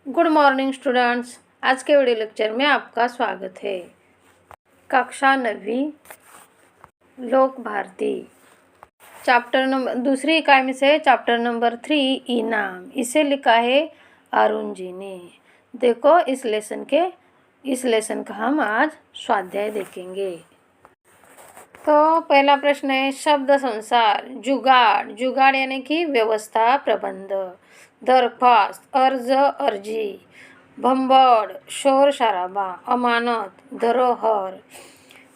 Good morning students. आज के video lecture में आपका स्वागत है। कक्षा 9वीं लोक भारती चैप्टर नंबर दूसरी इकाई में से चैप्टर नंबर 3 इनाम, इसे लिखा है अरुण जी ने। देखो इस लेसन का हम आज स्वाध्याय देखेंगे। तो पहला प्रश्न है शब्द संसार। जुगाड़ यानी कि व्यवस्था, प्रबंध। दरख्वास्त, अर्जी। भंबड़, शोर शराबा। अमानत, धरोहर।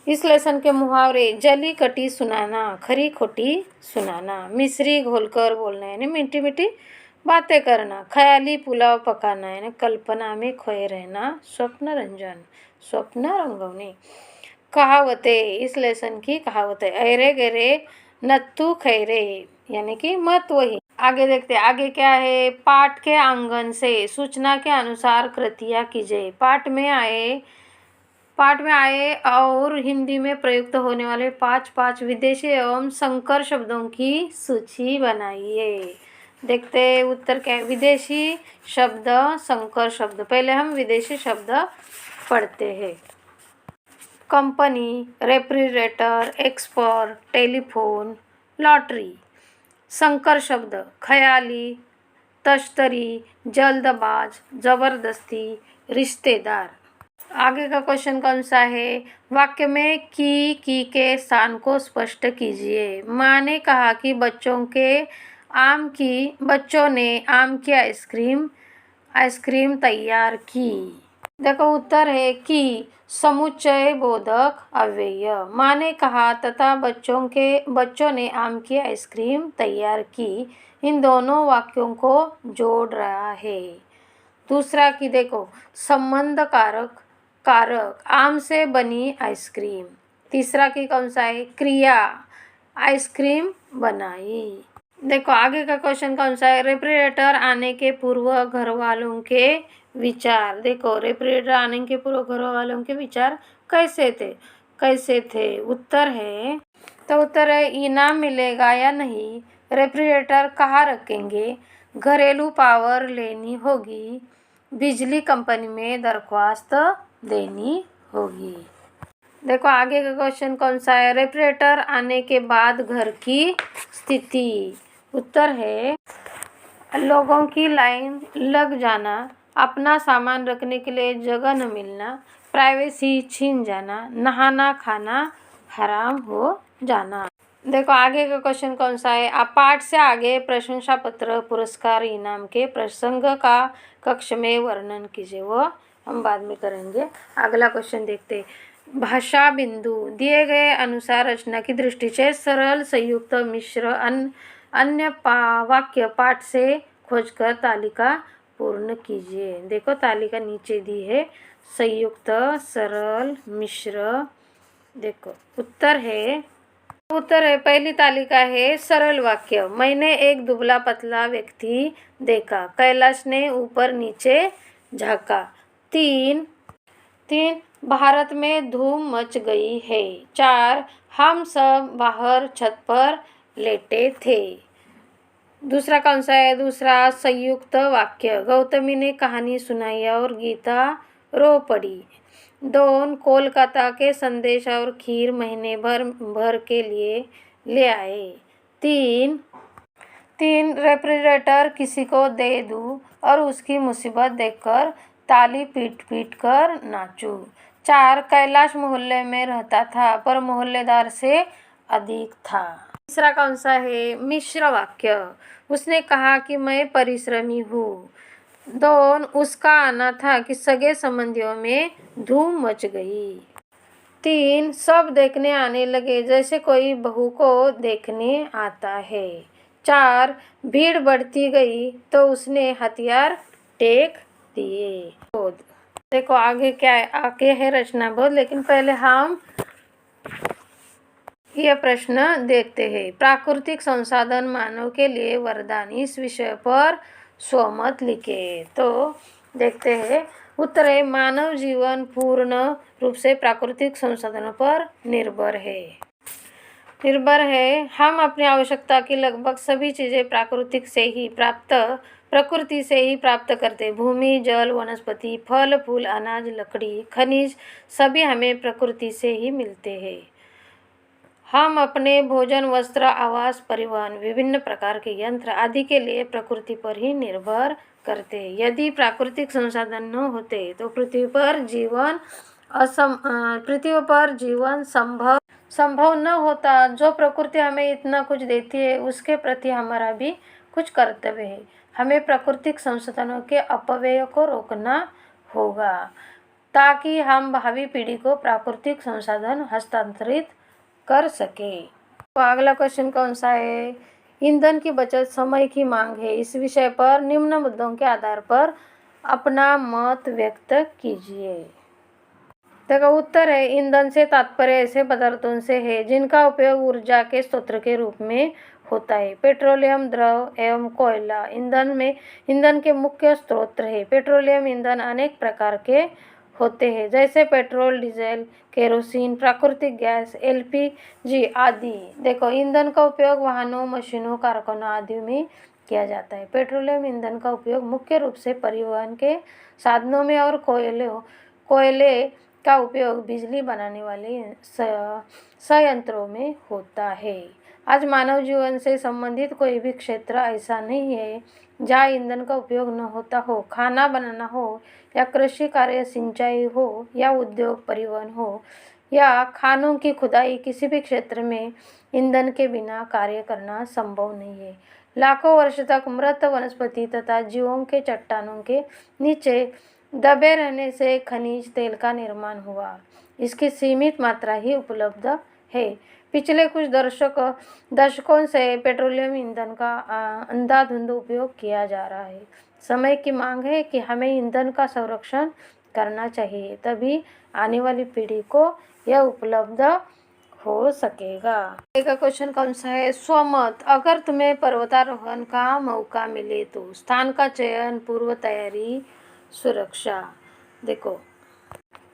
इस लेसन के मुहावरे जली कटी सुनाना, खरी खोटी सुनाना। मिश्री घोलकर बोलना यानी मीठी मीठी बातें करना। ख्याली पुलाव पकाना यानी कल्पना में खोए रहना। स्वप्न रंगवनी। कहावतें, इस लेसन की कहावतें। अरे गरे नत्थु खैरे यानी कि मत वही। आगे देखते हैं, आगे क्या है। पाठ के आंगन से सूचना के अनुसार कृतियाँ कीजिए। पाठ में आए और हिंदी में प्रयुक्त होने वाले 5 विदेशी एवं संकर शब्दों की सूची बनाइए। देखते हैं उत्तर क्या है। विदेशी शब्द, संकर शब्द। पहले हम विदेशी शब्द पढ़ते हैं। Company, refrigerator, expert, telephone, lottery. संकर शब्द ख्याली, तश्तरी, जल्दबाज, जबरदस्ती, रिश्तेदार। आगे का क्वेश्चन कौन सा है। वाक्य में की के स्थान को स्पष्ट कीजिए। माँ ने कहा कि बच्चों ने आम की आइसक्रीम तैयार की। देखो उत्तर है कि समुच्चय बोधक अव्यय। माँ ने कहा तथा बच्चों ने आम की आइसक्रीम तैयार की, इन दोनों वाक्यों को जोड़ रहा है। दूसरा की देखो संबंध कारक आम से बनी आइसक्रीम। तीसरा की कौन सा है। क्रिया आइसक्रीम बनाई। देखो आगे का क्वेश्चन कौन सा है। रेफ्रिजरेटर आने के पूर्व घर वालों के विचार। देखो रेफ्रिजरेटर आने के पूर्व घर वालों के विचार कैसे थे। उत्तर है इनाम मिलेगा या नहीं। रेफ्रिजरेटर कहाँ रखेंगे। घरेलू पावर लेनी होगी। बिजली कंपनी में दरख्वास्त देनी होगी। देखो आगे का क्वेश्चन कौन सा है। रेफ्रिजरेटर आने के बाद घर की स्थिति। उत्तर है लोगों की लाइन लग जाना, अपना सामान रखने के लिए जगह न मिलना, प्राइवेसी छीन जाना, नहाना खाना हराम हो जाना। देखो आगे का क्वेश्चन कौन सा है। आप पाठ से आगे प्रशंसा पत्र, पुरस्कार, इनाम के प्रसंग का कक्ष में वर्णन कीजिए। वो हम बाद में करेंगे। अगला क्वेश्चन देखते हैं। भाषा बिंदु दिए गए अनुसार रचना की दृष्टि से सरल, संयुक्त, मिश्र, अन्य वाक्य पाठ से खोजकर तालिका पूर्ण कीजिए। देखो तालिका नीचे दी है। संयुक्त, सरल, मिश्र। देखो उत्तर है पहली तालिका है सरल वाक्य। मैंने एक दुबला पतला व्यक्ति देखा। कैलाश ने ऊपर नीचे झाँका। 3 भारत में धूम मच गई है। 4 हम सब बाहर छत पर लेटे थे। दूसरा कौन सा है। दूसरा संयुक्त वाक्य। गौतमी ने कहानी सुनाई और गीता रो पड़ी। 2 कोलकाता के संदेश और खीर महीने भर के लिए ले आए। 3 रेफ्रिजरेटर किसी को दे दूं और उसकी मुसीबत देखकर ताली पीट कर नाचूं। 4 कैलाश मोहल्ले में रहता था पर मोहल्लेदार से अधिक था। तीसरा कौन सा है। मिश्र वाक्य। उसने कहा कि मैं परिश्रमी हूँ। 2 उसका आना था कि सगे संबंधियों में धूम मच गई। 3 सब देखने आने लगे जैसे कोई बहू को देखने आता है। 4 भीड़ बढ़ती गई तो उसने हथियार टेक दिए। देखो आगे क्या है। आगे है रचना बोध, लेकिन पहले हम यह प्रश्न देखते हैं। प्राकृतिक संसाधन मानव के लिए वरदान, इस विषय पर स्वमत लिखे। तो देखते हैं उत्तर है मानव जीवन पूर्ण रूप से प्राकृतिक संसाधनों पर निर्भर है। हम अपनी आवश्यकता की लगभग सभी चीज़ें प्राकृतिक से ही प्राप्त प्रकृति से ही प्राप्त करते। भूमि, जल, वनस्पति, फल फूल, अनाज, लकड़ी, खनिज सभी हमें प्रकृति से ही मिलते हैं। हम अपने भोजन, वस्त्र, आवास, परिवहन, विभिन्न प्रकार के यंत्र आदि के लिए प्रकृति पर ही निर्भर करते। यदि प्राकृतिक संसाधन न होते तो पृथ्वी पर जीवन संभव न होता। जो प्रकृति हमें इतना कुछ देती है उसके प्रति हमारा भी कुछ कर्तव्य है। हमें प्राकृतिक संसाधनों के अपव्यय को रोकना होगा ताकि हम भावी पीढ़ी को प्राकृतिक संसाधन हस्तांतरित कर सके। तो अगला क्वेश्चन कौन सा है? ईंधन की बचत समय की मांग है। इस विषय पर निम्न मुद्दों के आधार पर अपना मत व्यक्त कीजिए। देखो उत्तर है, ईंधन से तात्पर्य ऐसे पदार्थों से है जिनका उपयोग ऊर्जा के स्रोत के रूप में होता है। पेट्रोलियम, द्रव एवं कोयला ईंधन के मुख्य स्रोत है। पेट्रोलियम ईंधन अनेक प्रकार के होते हैं जैसे पेट्रोल, डीजल, केरोसिन, प्राकृतिक गैस, एलपीजी आदि। देखो ईंधन का उपयोग वाहनों, मशीनों, कारखानों आदि में किया जाता है। पेट्रोलियम ईंधन का उपयोग मुख्य रूप से परिवहन के साधनों में और कोयले का उपयोग बिजली बनाने वाले संयंत्रों में होता है। आज मानव जीवन से संबंधित कोई भी क्षेत्र ऐसा नहीं है जहाँ ईंधन का उपयोग न होता हो। खाना बनाना हो या कृषि कार्य, सिंचाई हो या उद्योग, परिवहन हो या खानों की खुदाई, किसी भी क्षेत्र में ईंधन के बिना कार्य करना संभव नहीं है। लाखों वर्ष तक मृत वनस्पति तथा जीवों के चट्टानों के नीचे दबे रहने से खनिज तेल का निर्माण हुआ। इसकी सीमित मात्रा ही उपलब्ध है। पिछले कुछ दशकों से पेट्रोलियम ईंधन का अंधाधुंध उपयोग किया जा रहा है। समय की मांग है कि हमें ईंधन का संरक्षण करना चाहिए, तभी आने वाली पीढ़ी को यह उपलब्ध हो सकेगा। एक क्वेश्चन कौन सा है? स्वमत, अगर तुम्हें पर्वतारोहण का मौका मिले तो स्थान का चयन, पूर्व तैयारी, सुरक्षा। देखो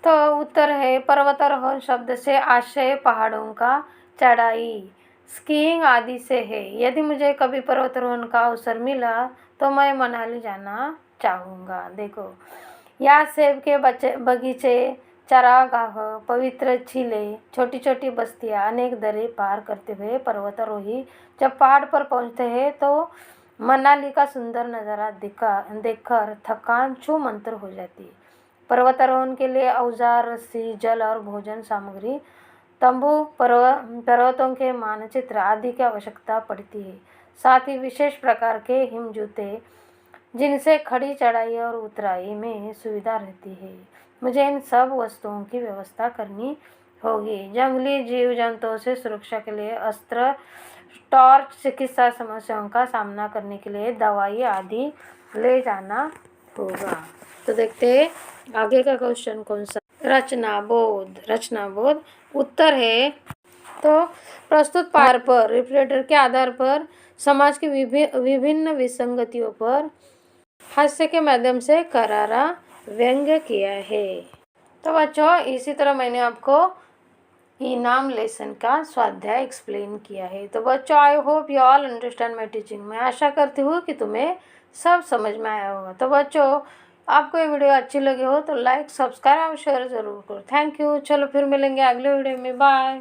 तो उत्तर है, पर्वतारोहण शब्द से आशय पहाड़ों का चढ़ाई, स्कीइंग आदि से है। यदि मुझे कभी पर्वतारोहण का अवसर मिला तो मैं मनाली जाना चाहूँगा। देखो यहाँ सेब के बगीचे, चरागाह, पवित्र झीलें, छोटी छोटी बस्तियाँ, अनेक दरें पार करते हुए पर्वतारोही जब पहाड़ पर पहुँचते हैं तो मनाली का सुंदर नज़ारा देखकर थकान छू मंतर हो जाती है। पर्वतारोहण के लिए औजार, रस्सी, जल और भोजन सामग्री, तंबू, पर्वतों के मानचित्र आदि की आवश्यकता पड़ती है। साथ ही विशेष प्रकार के हिम जूते जिनसे खड़ी चढ़ाई और उतराई में सुविधा रहती है। मुझे इन सब वस्तुओं की व्यवस्था करनी होगी। जंगली जीव जंतुओं से सुरक्षा के लिए अस्त्र, टॉर्च, चिकित्सा समस्याओं का सामना करने के लिए दवाई आदि ले जाना होगा। तो देखते हैं आगे का क्वेश्चन कौन सा? रचनाबोध उत्तर है, तो प्रस्तुत पार पर रिफ्लेक्टर के आधार पर समाज की विभिन्न विसंगतियों पर हास्य के माध्यम से करारा व्यंग्य किया है। तो बच्चों इसी तरह मैंने आपको इनाम लेसन का स्वाध्याय एक्सप्लेन किया है। तो बच्चों I hope you all understand my teaching. मैं आशा करती हूँ कि तुम्हें सब समझ में आया होगा। तो बच्चों आपको ये वीडियो अच्छी लगी हो तो लाइक, सब्सक्राइब और शेयर ज़रूर करो। Thank you. चलो फिर मिलेंगे अगले वीडियो में। बाय।